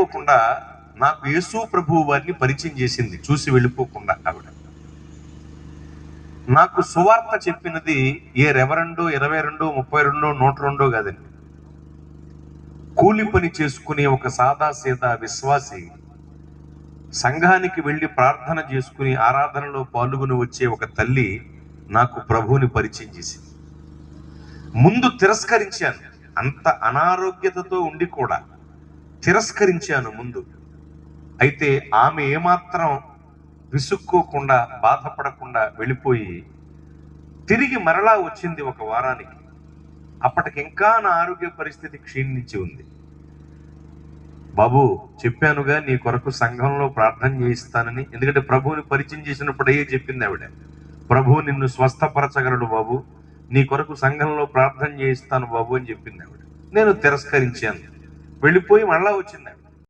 వెళ్ళిపోకుండా నాకు యేసు ప్రభువు వారిని పరిచయం చేసింది. చూసి వెళ్ళిపోకుండా ఆవిడ నాకు సువార్త చెప్పినది ఏ రెవరెండో 22, 32, 102 కాదండి. కూలి పని చేసుకునే ఒక సాదా సీదా విశ్వాసి సంఘానికి వెళ్ళి ప్రార్థన చేసుకుని ఆరాధనలో పాల్గొని వచ్చే ఒక తల్లి నాకు ప్రభువుని పరిచయం చేసింది. ముందు తిరస్కరించాను, అంత అనారోగ్యతతో ఉండి కూడా తిరస్కరించాను ముందు. అయితే ఆమె ఏమాత్రం విసుక్కోకుండా బాధపడకుండా వెళ్ళిపోయి తిరిగి మరలా వచ్చింది ఒక వారానికి. అప్పటికి ఇంకా నా ఆరోగ్య పరిస్థితి క్షీణించి ఉంది. బాబు చెప్పానుగా నీ కొరకు సంఘంలో ప్రార్థన చేయిస్తానని. ఎందుకంటే ప్రభువుని పరిచయం చేసినప్పుడు అయ్యే చెప్పింది ఆవిడ, ప్రభువు నిన్ను స్వస్థపరచగలడు బాబు, నీ కొరకు సంఘంలో ప్రార్థన చేయిస్తాను బాబు అని చెప్పింది ఆవిడ. నేను తిరస్కరించాను, వెళ్ళిపోయి మళ్ళా వచ్చింది ఆవిడ.